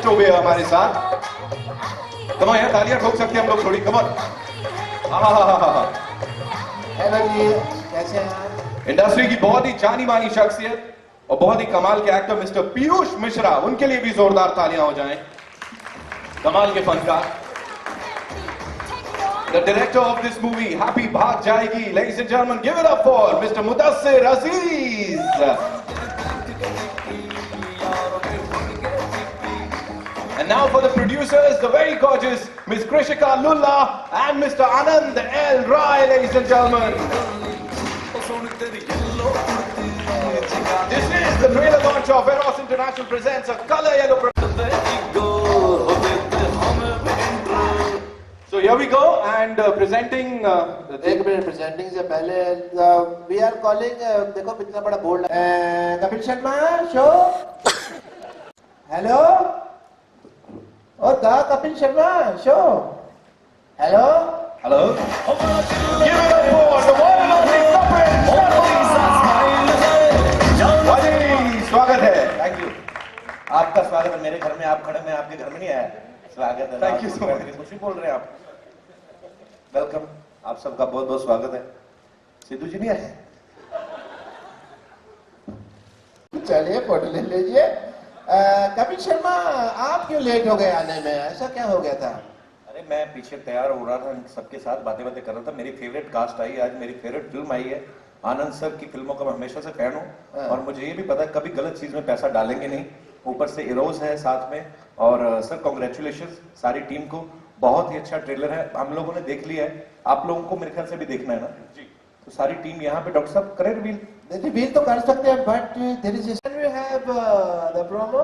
चौबे है हमारे साथ। कम यार, तालियां ठोक सकते हैं हम लोग थोड़ी, कम ऑन। हेलो जी, कैसे हैं आप? इंडस्ट्री की बहुत ही जानी मानी शख्सियत और बहुत ही कमाल के एक्टर मिस्टर पीयूष मिश्रा, उनके लिए भी जोरदार तालियां हो जाएं। कमाल के फनकार, the director of this movie, Happy Bhaag Jayegi. Ladies and gentlemen, give it up for Mr. Mudassir Aziz. And now for the producers, the very gorgeous Miss Krishika Lulla and Mr. Anand L. Rai, ladies and gentlemen. This is the trailer launch of Eros International presents a color yellow. So here we go and presenting. एक minute, presenting से पहले we are calling, देखो कितना बड़ा board है, Kapil Sharma show. Hello, oh the Kapil Sharma show. Hello Hello. Give it up for the one and only Kapil Sharma. जी, स्वागत है। Thank you. आपका स्वागत है मेरे घर में, आप खड़े, मैं आपके घर में नहीं आया। स्वागत है। Thank you so much. कुछ भी बोल रहे हैं आप। वेलकम, आप सबका बहुत बहुत स्वागत है। सिद्धू जी नहीं आए? चलिए फोटो ले लीजिए। कपिल शर्मा, आप क्यों लेट हो गए आने में, ऐसा क्या हो गया था? अरे मैं पीछे तैयार हो रहा था, सबके साथ बातें बातें कर रहा था। मेरी फेवरेट कास्ट आई आज, मेरी फेवरेट फिल्म आई है। आनंद सर की फिल्मों का मैं हमेशा से फैन हूँ और मुझे ये भी पता है कभी गलत चीज में पैसा डालेंगे नहीं। ऊपर से इरोज है साथ में और सर कॉन्ग्रेचुलेशन सारी टीम को। बहुत ही अच्छा ट्रेलर है, हम लोगों ने देख लिया है, आप लोगों को मेरे ख्याल से भी देखना है ना जी। तो सारी टीम यहाँ पे, डॉक्टर साहब करें रिवील? रिवील तो कर सकते हैं but there is we have the promo.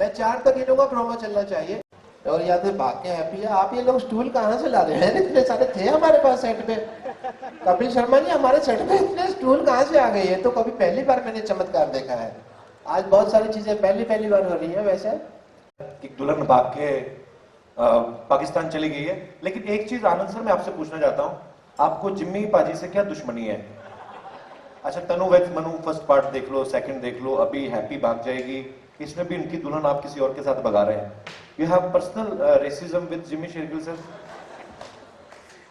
मैं 4 तक गिनूंगा, प्रोमो चलना चाहिए। और याद है भाग के हैप्पी है। आप ये लोग स्टूल कहाँ से ला रहे हैं? इतने सारे थे हमारे पास सेट पे। कपिल शर्मा जी, हमारे सेट पे इतने स्टूल कहाँ से आ गए? ये तो कभी पहली बार मैंने चमत्कार देखा है। आज बहुत सारी चीजें पहली बार हो रही है। वैसे एक दुल्हन भाग के पाकिस्तान चली गई है। लेकिन एक चीज आनंद सर मैं आपसे पूछना चाहता हूँ, आपको जिम्मी पाजी से क्या दुश्मनी है? अच्छा, तनु वेद मनु फर्स्ट पार्ट देख लो, सेकंड देख लो, अभी हैप्पी भाग जाएगी, इसमें भी उनकी दुल्हन आप किसी और के साथ भगा रहे हैं। You have personal racism with Jimmy Shergill sir?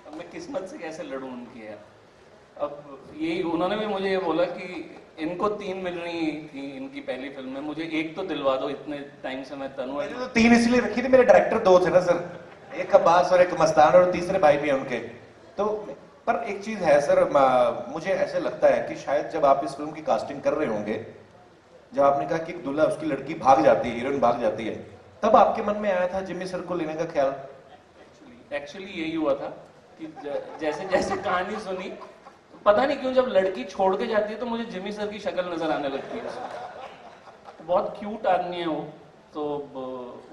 अब मैं किस्मत से कैसे लड़ूं उनकी यार। अब यही उन्होंने भी मुझे ये बोला कि इनको 3 मिलनी थी इनकी पहली फिल्म में, मुझे 1 तो दिलवा दो। इतने टाइम से मैं तनु मैंने तो 3 इसलिए रखी थी, मेरे डायरेक्टर 2 थे ना सर, एक अब्बास और एक मस्तान, और तीसरे भाई भी हैं उनके। तो पर एक चीज है सर, मुझे ऐसे लगता है कि शायद जब आप इस फिल्म की कास्टिंग कर रहे होंगे, जब आपने कहा कि दूल्हा उसकी लड़की भाग जाती है, हीरोइन भाग जाती है, तब आपके मन में आया था जिम्मी सर को लेने का ख्याल? एक्चुअली यही हुआ था कि जैसे जैसे कहानी सुनी, पता नहीं क्यों जब लड़की छोड़ के जाती है तो मुझे जिम्मी सर की शक्ल नजर आने लगती है। बहुत क्यूट आदमी है वो, तो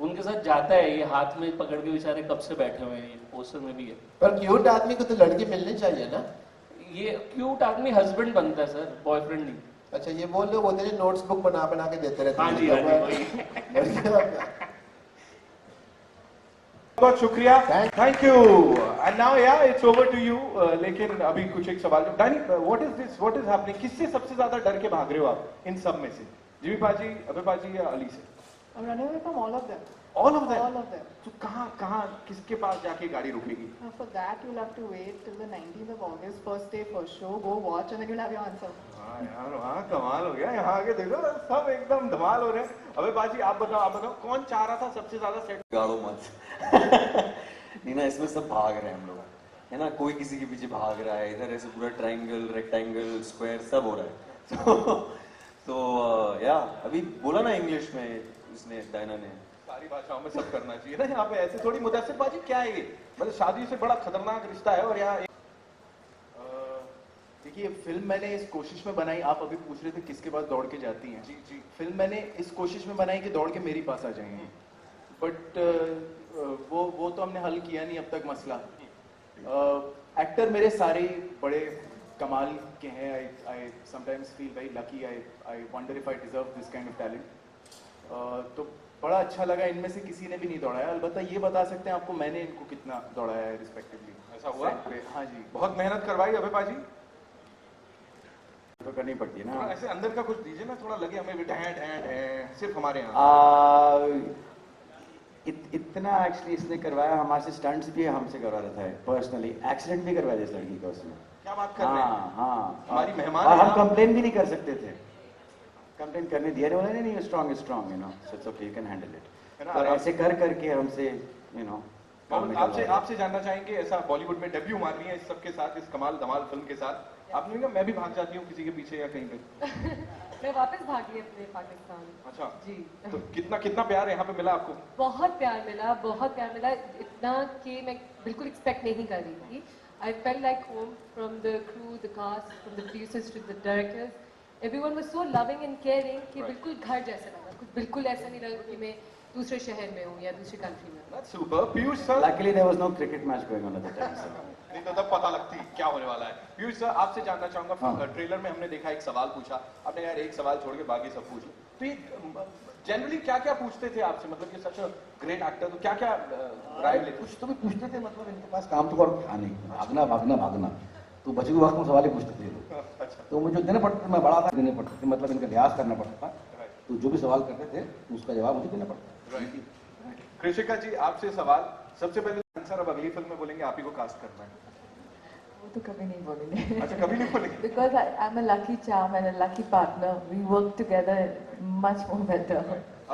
उनके साथ जाता है, ये हाथ में पकड़ के बेचारे कब से बैठे हुए हैं, पोस्टर में भी है। पर क्यूट आदमी को तो लड़की मिलनी चाहिए ना? ये क्यूट आदमी हस्बैंड बनता है सर, बॉयफ्रेंड नहीं। अच्छा, ये वो लोग होते हैं नोट्स बुक बना बना के देते रहते हैं। हाँ जी, वही। बहुत शुक्रिया, थैंक यू। एंड नाउ या इट्स ओवर टू यू। लेकिन अभी कुछ एक सवाल, Danny what is this, what is happening? किससे सबसे ज्यादा डर के भाग रहे हो आप इन सब में से? जिमी पाजी, अबे पाजी या अली से? I'm running away from all of them. All of them? All of them. तो कहाँ किसके पास जाके गाड़ी रुकेगी? Now for that you'll have to wait till the 19th of August, first day, first show. Go watch and then you'll have your answer. हाँ यार, वहाँ कमाल हो गया। यहाँ आके देखो सब एकदम धमाल हो रहे हैं। अबे पाजी आप बताओ कौन चाह रहा था सबसे ज्यादा सेट? गाड़ो मत। नहीं ना, इसमें सब भाग रहे हैं हम लोग, है ना, कोई किसी के पीछे भाग रहा है, इधर ऐसे पूरा ट्रायंगल, रेक्टेंगल, स्क्वायर सब हो रहा है। तो या अभी बोला ना इंग्लिश में इसने, डायना ने, सारी भाषाओं में सब करना चाहिए ना यहाँ पे। ऐसे थोड़ी। मुदस्सिर पाजी क्या है ये? मतलब शादी से बड़ा खतरनाक रिश्ता है और यहाँ देखिए, फिल्म मैंने इस कोशिश में बनाई, आप अभी पूछ रहे थे किसके पास दौड़ के जाती हैं। जी जी। फिल्म मैंने इस कोशिश में बनाई कि दौड़ के मेरे पास आ जाएंगे, बट वो तो हमने हल किया नहीं अब तक मसला। एक्टर मेरे सारे बड़े कमाल के हैं। I sometimes feel very lucky, I wonder if I deserve this kind of talent. तो बड़ा अच्छा लगा, इनमें से किसी ने भी नहीं दौड़ाया। अलबत्ता ये बता सकते हैं आपको मैंने इनको कितना दौड़ाया है रिस्पेक्टिवली। ऐसा हुआ? हाँ जी। बहुत मेहनत करवाई अबे पाजी? तो करनी पड़ती है ना। ऐसे अंदर का कुछ दीजिए ना, थोड़ा लगे हमें भी ढैं ढैं ढैं, सिर्फ हमारे यहाँ। इतना एक्चुअली इसने करवाया, हमारे से स्टंट्स भी हमसे करवा रहा था पर्सनली, एक्सीडेंट भी करवाया इस लड़की का उसने। क्या बात कर रहे हैं? हाँ हमारी मेहमान और है हम आप। कंप्लेन भी नहीं कर सकते थे, कंप्लेन करने दिया नहीं, बोला नहीं strong you know, so it's okay, you can handle it. और ऐसे कर करके हमसे यू नो आपसे जानना चाहेंगे, ऐसा बॉलीवुड में डेब्यू मार रही है इस सब के साथ, इस कमाल धमाल फिल्म के साथ, आपने कहा मैं भी भाग जाती हूँ किसी के पीछे या कहीं पे? मैं वापस भागी अपने पाकिस्तान। अच्छा जी। तो कितना प्यार यहाँ पे मिला आपको? बहुत प्यार मिला, इतना कि मैं बिल्कुल एक्सपेक्ट नहीं कर रही थी। I felt like home, from the crew, the cast, from the producers to the directors. Everyone was so loving and caring कि बिल्कुल घर जैसा लगा, कुछ बिल्कुल ऐसा नहीं लगा कि मैं दूसरे शहर में हूँ या दूसरी कंट्री में हूँ। That's super. Piyush sir, Luckily there was no cricket match going on at the time, sir. नहीं तो तब पता लगती क्या होने वाला है। पीयूष सर, आपसे जानना चाहूंगा, हाँ। ट्रेलर में हमने देखा एक सवाल पूछा, आपने यार एक सवाल छोड़ के बाकी सब पूछ लो, तो ये जनरली क्या क्या पूछते थे आपसे, मतलब कि सच ग्रेट एक्टर, तो क्या क्या राय लेते? कुछ तो भी पूछते थे, मतलब इनके पास काम तो और था नहीं, भागना तो बचे हुए वक्त में सवाल ही पूछते थे लोग। अच्छा, तो मुझे देने पड़ते थे, मैं बड़ा था, देने पड़ते थे, मतलब इनका लिहाज करना पड़ता था, तो जो भी सवाल करते थे उसका जवाब मुझे देना पड़ता था। कृषिका जी, आपसे सवाल, सबसे पहले आंसर अब अगली फिल्म में बोलेंगे आप ही को कास्ट करना है। वो तो कभी नहीं बोलेंगे। अच्छा, कभी नहीं बोलेंगे? Because I'm a lucky charm and a lucky partner. We work together much more better.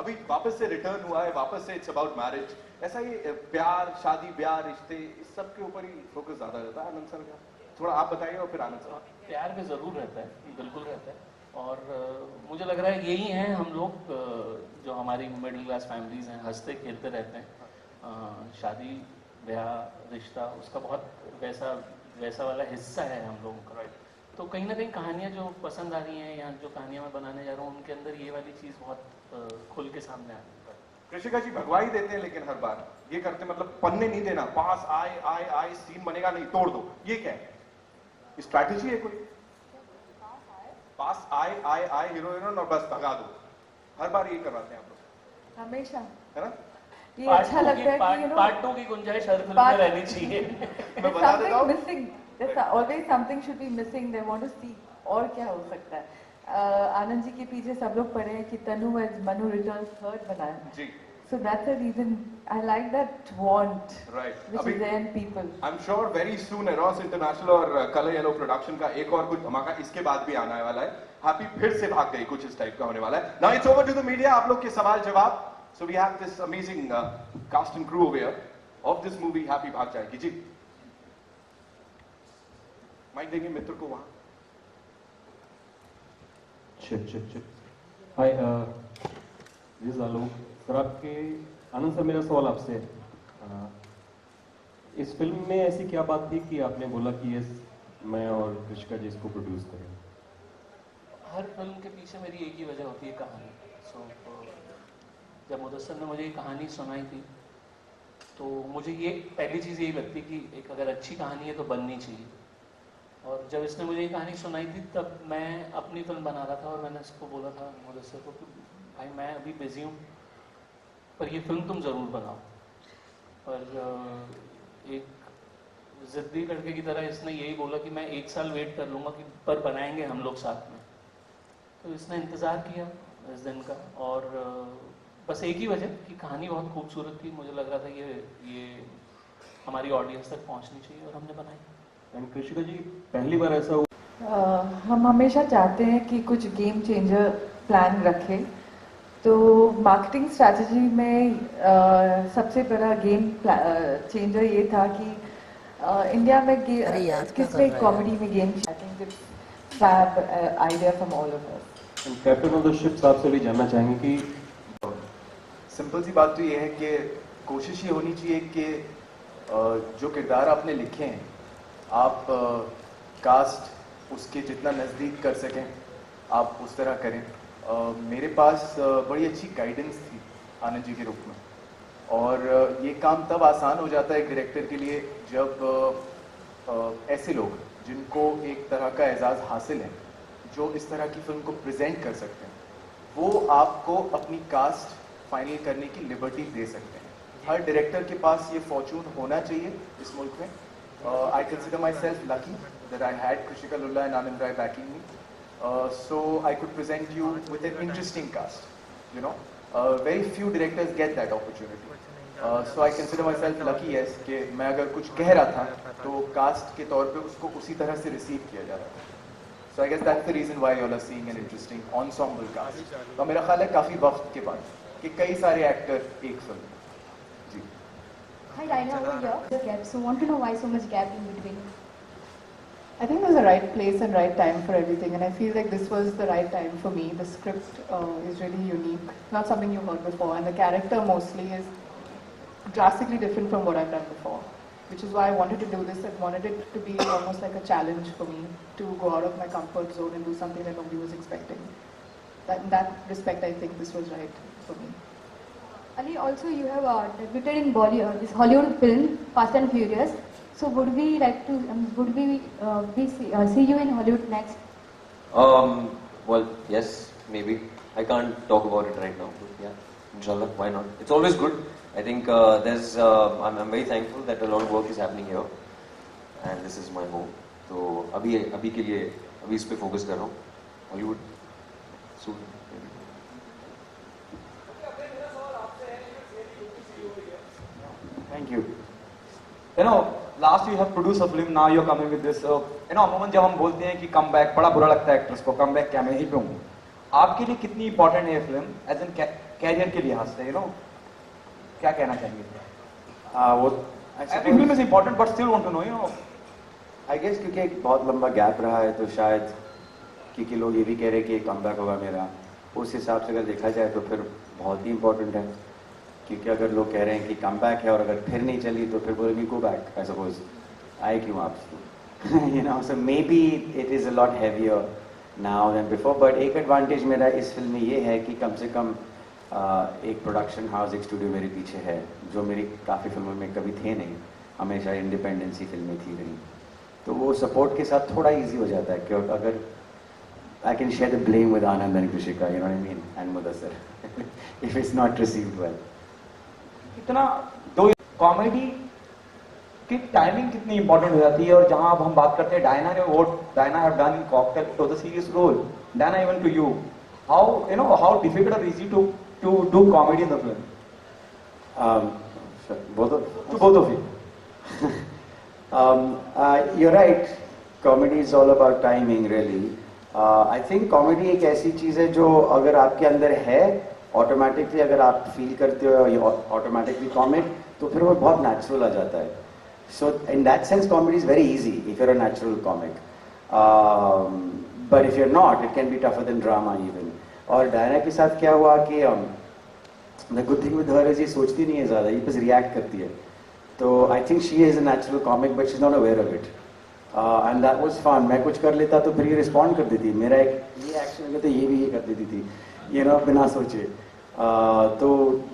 अभी वापस से रिटर्न हुआ है, वापस से इट्स अबाउट मैरिज, ऐसा ये प्यार, शादी ब्याह, रिश्ते, इस सब के ऊपर ही फोकस ज्यादा रहता है आनंद सर का, थोड़ा आप बताइए और फिर आनंद सर। प्यार भी जरूर रहता है, बिल्कुल रहता है, और मुझे लग रहा है यही हैं हम लोग, जो हमारी मिडिल क्लास फैमिलीज हैं, हंसते खेलते रहते हैं। शादी ब्याह रिश्ता उसका बहुत वैसा वाला हिस्सा है हम लोगों का। तो कहीं ना कहीं कहानियाँ जो पसंद आ रही हैं या जो कहानियाँ मैं बनाने जा रहा हूँ, उनके अंदर ये वाली चीज़ बहुत खुल के सामने आ रही है। कृषिका जी भगवाई देते हैं, लेकिन हर बार ये करते, मतलब पन्ने नहीं देना, पास आए सीन बनेगा नहीं, तोड़ दो, ये क्या है? स्ट्रैटेजी है कोई? पास आए हीरो और बस भगा दो, हर बार ये करवाते हैं आप लोग हमेशा, है ना? ये अच्छा लगता है कि पार्ट 2 की गुंजाइश हर फिल्म में रहनी चाहिए। मैं बता देता हूँ, missing. There's always something should be missing. They want to see और क्या हो सकता है। आनंद जी के पीछे सब लोग पढ़े हैं कि तनु as Manu returns third बनाया है। जी, So that's the reason I like that want, right. which अभी is there in people. I'm sure very soon arrows international और कलर येलो प्रोडक्शन का एक और कुछ धमाका इसके बाद भी आने वाला है। हैप्पी फिर से भाग गई, कुछ इस टाइप का होने वाला है। Now it's over to the media, आप लोग के सवाल जवाब। So we have this amazing cast and crew over here of this movie Happy Bhag Jayegi. जी, माइक देंगे मित्र को वहां। Hi, this Alok sir. आपके आनंद सर, मेरा सवाल आपसे है, इस फिल्म में ऐसी क्या बात थी कि आपने बोला कि यस मैं और कृषिका जी इसको प्रोड्यूस करें? हर फिल्म के पीछे मेरी एक ही वजह होती है, कहानी। सो जब मुदस्सर ने मुझे ये कहानी सुनाई थी, तो मुझे ये पहली चीज़ यही लगती कि एक अगर अच्छी कहानी है तो बननी चाहिए। और जब इसने मुझे ये कहानी सुनाई थी, तब मैं अपनी फिल्म बना रहा था और मैंने इसको बोला था मुदस्सर को कि भाई मैं अभी बिजी हूँ, पर ये फिल्म तुम ज़रूर बनाओ। पर एक ज़िद्दी लड़के की तरह इसने यही बोला कि मैं 1 साल वेट कर लूँगा कि पर बनाएंगे हम लोग साथ में। तो इसने इंतज़ार किया इस दिन का, और बस एक ही वजह कि कहानी बहुत खूबसूरत थी, मुझे लग रहा था ये हमारी ऑडियंस तक पहुंचनी चाहिए, और हमने बनाई। कृषिका जी, पहली बार ऐसा हुआ? हम हमेशा चाहते हैं कि कुछ गेम चेंजर प्लान रखें, तो मार्केटिंग स्ट्रैटेजी में सबसे बड़ा गेम चेंजर ये था कि इंडिया में किसमें कॉमेडी में game, I think it's fab idea from all of us. Captain of the ship साहब से भी जानना चाहेंगे कि सिंपल सी बात तो ये है कि कोशिश ये होनी चाहिए कि जो किरदार आपने लिखे हैं, आप कास्ट उसके जितना नज़दीक कर सकें, आप उस तरह करें। मेरे पास बड़ी अच्छी गाइडेंस थी आनंद जी के रूप में, और ये काम तब आसान हो जाता है एक डायरेक्टर के लिए जब ऐसे लोग जिनको एक तरह का एजाज़ हासिल है, जो इस तरह की फिल्म को प्रेजेंट कर सकते हैं, वो आपको अपनी कास्ट फाइनल करने की लिबर्टी दे सकते हैं। हर डायरेक्टर के पास ये फॉर्चून होना चाहिए इस मुल्क में। I consider myself lucky that I had Krishika Lulla and Anand Rai backing me, so I could present you with an interesting cast, you know. Very few directors get that opportunity. So I consider myself lucky S कि मैं अगर कुछ कह रहा था तो cast के तौर पे उसको उसी तरह से रिसीव किया जा रहा था. So I guess that's the reason why all are seeing an interesting ensemble cast. तो मेरा ख्याल है काफ़ी वक्त के बाद कि कई सारे एक्टर एक फिल्म में. जी. Hi Raina, over here. The gap. So want to know why so much gap in between? I think there's a right place and right time for everything, and I feel like this was the right time for me. The script is really unique, not something you've heard before, and the character mostly is drastically different from what I've done before, which is why I wanted to do this. I wanted it to be almost like a challenge for me to go out of my comfort zone and do something that nobody was expecting. In that respect, I think this was right for me. Ali, also you have debuted in Bollywood, this Hollywood film Fast and Furious. So would we like to see you in Hollywood next? Well, yes, maybe. I can't talk about it right now, but yeah, inshallah, why not? It's always good. I think I'm very thankful that a lot of work is happening here, and this is my home. So अभी के लिए अभी इस पे focus कर रहा हूँ. Hollywood soon. Thank you. You know, last you have produced a film, now you're coming with this. You know, अमूमन जब हम बोलते हैं कि कम बैक, बड़ा बुरा लगता है एक्ट्रेस को, कम बैक क्या मैं ही पे हूँ. आपके लिए कितनी इंपॉर्टेंट है ये फिल्म एज एन कैरियर के लिहाज से? यू नो, क्या कहना चाहेंगे? वो every film is important but still want to know, you know. I guess क्योंकि एक बहुत लंबा गैप रहा है तो शायद क्योंकि लोग ये भी कह रहे हैं कि कम बैक होगा मेरा, उस हिसाब से अगर देखा जाए तो फिर बहुत ही इंपॉर्टेंट है. क्योंकि अगर लोग कह रहे हैं कि कम बैक है और अगर फिर नहीं चली तो फिर बोलेंगे गो बैक, आई सपोज आए क्यों आप. You know, so maybe it is a lot heavier now than before. But एक एडवांटेज मेरा इस फिल्म में ये है कि कम से कम एक प्रोडक्शन हाउस, एक स्टूडियो मेरे पीछे है, जो मेरी काफ़ी फिल्मों में कभी थे नहीं. हमेशा इंडिपेंडेंसी फिल्में थी नहीं, तो वो सपोर्ट के साथ थोड़ा ईजी हो जाता है. क्योंकि अगर I can share the blame with Anand and कृषिका, you know what I mean, and Mudassir if it's not received well. इतना दो कॉमेडी की टाइमिंग कितनी इंपॉर्टेंट हो जाती है. और जहां अब हम बात करते हैं डायना ने, वो Diana have done in Cocktail, it was a serious role. Diana, even to you, how you know how difficult और easy to do comedy in the film? both of you. You're right, comedy is all about timing really. I think comedy एक ऐसी चीज है जो अगर आपके अंदर है, ऑटोमेटिकली अगर आप फील करते हो ऑटोमेटिकली कॉमिक, तो फिर वो बहुत नेचुरल आ जाता है. So in that sense comedy is very easy if you're a natural comic. But if you're not, it can be tougher than drama even. और डायना के साथ क्या हुआ कि the good thing with her is ये सोचती नहीं है ज़्यादा, ये बस रिएक्ट करती है. तो I think she is a natural comic but she is not aware of it. And that was fun. मैं कुछ कर लेता तो फिर ये रिस्पॉन्ड कर देती. मेरा एक ये एक्शन तो ये भी ये कर देती थी, you know, बिना सोचे. So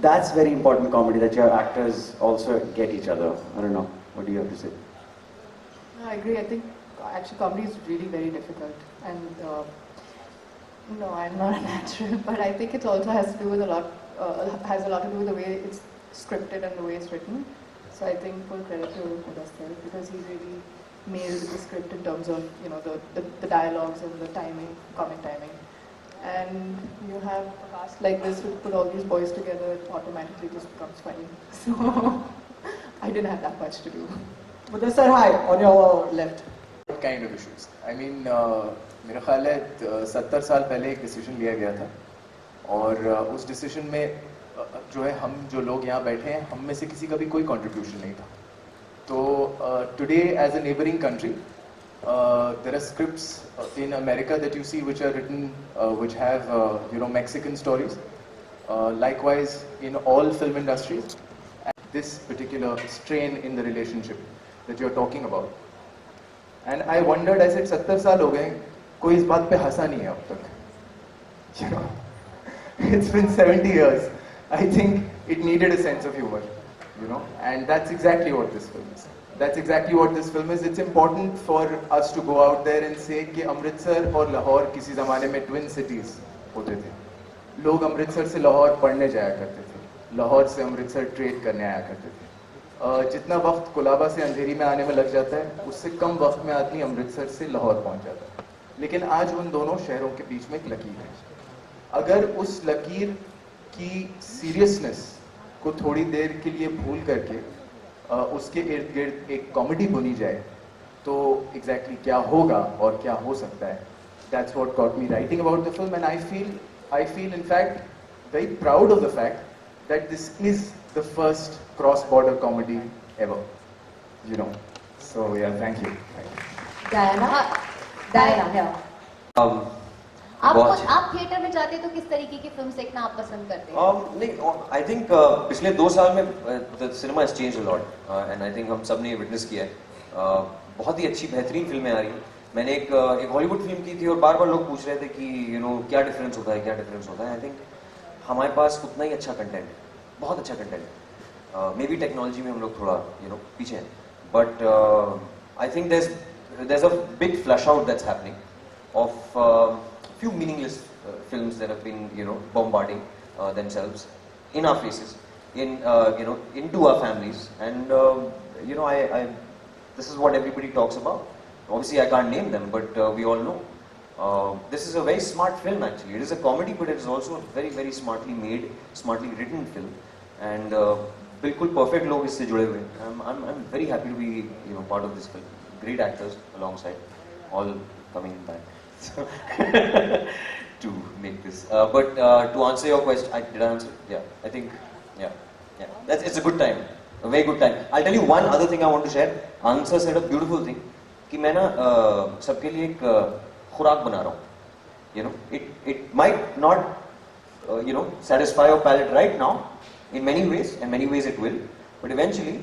that's very important comedy, that your actors also get each other. I don't know, what do you have to say? I agree. I think actually comedy is really very difficult, and no, I'm not a natural, but I think it also has to do with a lot to do with the way it's scripted and the way it's written. So I think full credit to Mudassir because he really nailed the script in terms of, you know, the dialogues and the timing, comic timing. And you have a cast like this, to put all these boys together, it automatically just becomes funny. So I didn't have that much to do. Mudassir, hi, on your left. What kind of issues? I mean, मेरा ख्याल है 70 साल पहले एक decision लिया गया था और उस डिसीजन में जो है हम जो लोग यहाँ बैठे हैं, हम में से किसी का भी कोई कंट्रीब्यूशन नहीं था. तो today as a neighbouring country, there are scripts in America that you see which are written, which have you know, Mexican stories. Likewise in all film industries. And this particular strain in the relationship that you're talking about. And I wondered, I said 70 साल हो गए, कोई इस बात पे हंसा नहीं है अब तक. You know, it's been 70 years. I think it needed a sense of humor, you know, and that's exactly what this film is. That's exactly what this film is. It's important for us to go out there and say कि अमृतसर और लाहौर किसी ज़माने में twin cities होते थे. लोग अमृतसर से लाहौर पढ़ने जाया करते थे, लाहौर से अमृतसर ट्रेड करने आया करते थे. जितना वक्त कोलाबा से अंधेरी में आने में लग जाता है, उससे कम वक्त में आदमी अमृतसर से लाहौर पहुंच जाता है. लेकिन आज उन दोनों शहरों के बीच में एक लकीर है. अगर उस लकीर की सीरियसनेस को थोड़ी देर के लिए भूल करके उसके इर्द गिर्द एक कॉमेडी बुनी जाए तो एग्जैक्टली क्या होगा और क्या हो सकता है. That's what got me writing about the film, and I feel in fact very proud of the fact that this is the first cross-border comedy ever. You know, so yeah, thank you. Diana, yeah. आप theatre में जाते तो किस तरीके की film देखना आप पसंद करते हैं? नहीं, आई थिंक पिछले 2 साल में the cinema has changed a lot and I think हम सब ने विटनेस किया है. बहुत ही अच्छी बेहतरीन फिल्में आ रही हैं. मैंने एक हॉलीवुड फिल्म की थी और बार बार लोग पूछ रहे थे कि क्या डिफरेंस होता है, क्या डिफरेंस होता है. आई थिंक हमारे पास उतना ही अच्छा कंटेंट है, बहुत अच्छा कंटेंट है. मे बी टेक्नोलॉजी में हम लोग थोड़ा पीछे हैं, but I think there's a big flush out that's happening of few meaningless films that have been bombarding themselves in our faces, into our families, and I this is what everybody talks about. Obviously I can't name them, but we all know this is a very smart film. Actually it is a comedy, but it is also a very very smartly made, smartly written film, and bilkul perfect log isse jude hue. I'm very happy to be part of this film. Great actors alongside, all coming back so to make this. But to answer your question, did I answer? Yeah, I think yeah. It's a good time, a very good time. I'll tell you one other thing I want to share. Answer said a beautiful thing कि मैं ना सबके लिए एक खुराक बना रहा हूँ. It might not satisfy your palate right now in many ways, and many ways it will, but eventually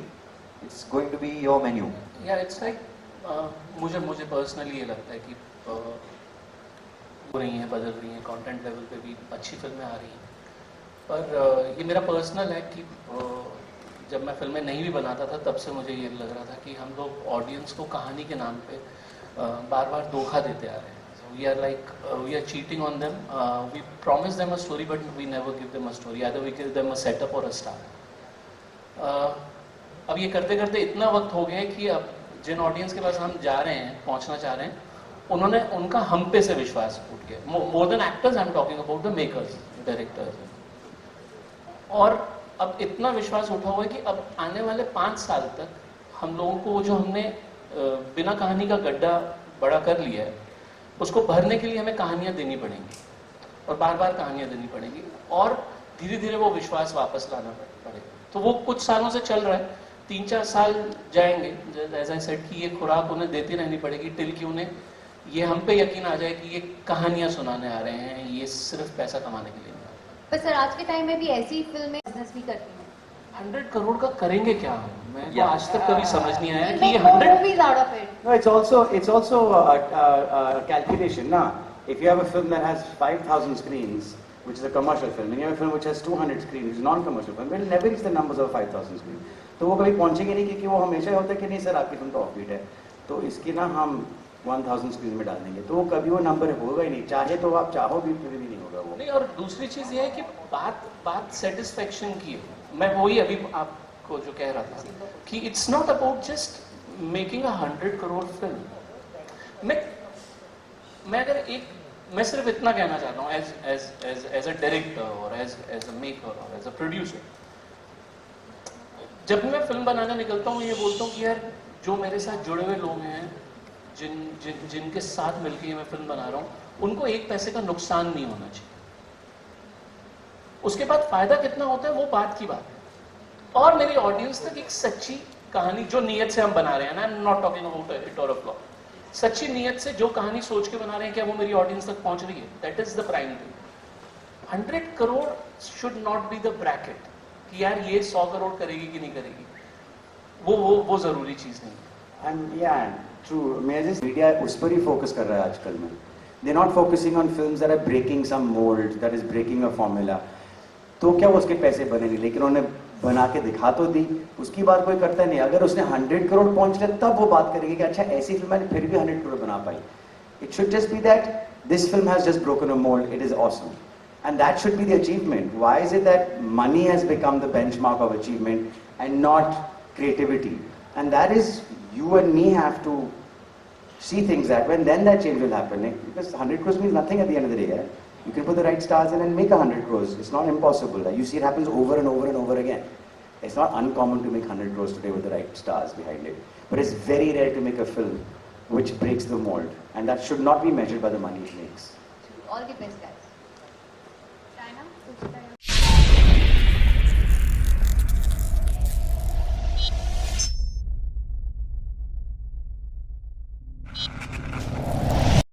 it's going to be your menu. Yeah, it's like मुझे पर्सनली ये लगता है कि हो रही हैं, बदल रही हैं, कंटेंट लेवल पे भी अच्छी फिल्में आ रही हैं, पर ये मेरा पर्सनल है कि जब मैं फिल्में नहीं भी बनाता था तब से मुझे ये लग रहा था कि हम लोग ऑडियंस को कहानी के नाम पे बार बार धोखा देते आ रहे हैं. We are cheating on them. We promise them a story but we never give them a story, either we give them a setup or a star. अब ये करते करते इतना वक्त हो गया है कि अब जिन ऑडियंस के पास हम जा रहे हैं, पहुंचना चाह रहे हैं, उन्होंने उनका हम पे से विश्वास उठ गया. More than actors I am talking about the makers, directors. और अब इतना विश्वास उठा हुआ है कि अब आने वाले 5 साल तक हम लोगों को जो हमने बिना कहानी का गड्ढा बड़ा कर लिया है, उसको भरने के लिए हमें कहानियां देनी पड़ेंगी और बार बार कहानियां देनी पड़ेंगी, और धीरे धीरे वो विश्वास वापस लाना पड़ेगा. तो वो कुछ सालों से चल रहा है. 3-4 साल जाएंगे, एज आई सेड, कि ये खुराक उन्हें देती रहनी पड़ेगी टिल कि उन्हें ये हम पे यकीन आ जाए कि ये कहानियां सुनाने आ रहे हैं, ये सिर्फ पैसा कमाने के लिए नहीं. पर सर आज के टाइम में भी ऐसी फिल्में बिजनेस भी करती हैं. 100 करोड़ का करेंगे क्या हम? मैं आज तक कभी समझ नहीं आया कि ये 100 movies out of it. No, it's also a calculation. Now, if you have a film that has 5,000 screens, which is a commercial film, and you have a film which has 200 screens, which is non-commercial film, will never reach the numbers of 5,000 screens. तो वो कभी पहुंचेंगे नहीं, क्योंकि वो हमेशा होता है कि नहीं सर आपकी फिल्म तो ऑफ बीट है, तो इसकी ना हम 1000 स्क्रीन में डाल देंगे, तो वो कभी वो नंबर होगा ही नहीं, चाहे तो आप चाहो भी फिर भी नहीं होगा वो. नहीं, और दूसरी चीज ये है कि बात सेटिस्फेक्शन की है. मैं वही अभी आपको जो कह रहा था कि it's not about just making a 100 crore film. मैं सिर्फ इतना कहना चाहता हूँ एज अ डायरेक्टर और एज अ मेकर और एज अ प्रोड्यूसर. जब मैं फिल्म बनाने निकलता हूँ, ये बोलता हूँ कि यार जो मेरे साथ जुड़े हुए लोग हैं, जिनके साथ मिलकर मैं फिल्म बना रहा हूँ, उनको 1 पैसे का नुकसान नहीं होना चाहिए. उसके बाद फायदा कितना होता है वो बात की बात है. और मेरी ऑडियंस तक एक सच्ची कहानी, जो नीयत से हम बना रहे हैं, I am not talking about it और अ फ्लॉप, सच्ची नीयत से जो कहानी सोच के बना रहे हैं, क्या वो मेरी ऑडियंस तक पहुंच रही है? That is the prime thing. 100 crore should not be the bracket कि यार ये 100 करोड़ करेगी कि नहीं करेगी, वो जरूरी चीज नहीं है. एंड या ट्रू, मेरा मीडिया उस पर ही फोकस कर रहा है आजकल में. They not focusing on films that are breaking some mould, that is breaking a formula. तो क्या वो उसके पैसे बनेंगे, लेकिन उन्होंने बना के दिखा तो दी, उसकी बात कोई करता नहीं. अगर उसने 100 करोड़ पहुंच लिया तब वो बात करेंगे कि अच्छा ऐसी फिल्म मैंने फिर भी 100 करोड़ बना पाई. It should just be that this film has just broken a mould, it is awesome. And that should be the achievement. Why is it that money has become the benchmark of achievement and not creativity? And that is, you and me have to see things that way, and then that change will happen. Because 100 crores means nothing at the end of the day. You can put the right stars in and make 100 crores. It's not impossible. Like, you see it happens over and over and over again. It's not uncommon to make 100 crores today with the right stars behind it. But it's very rare to make a film which breaks the mold. And that should not be measured by the money it makes. All the best, guys. China,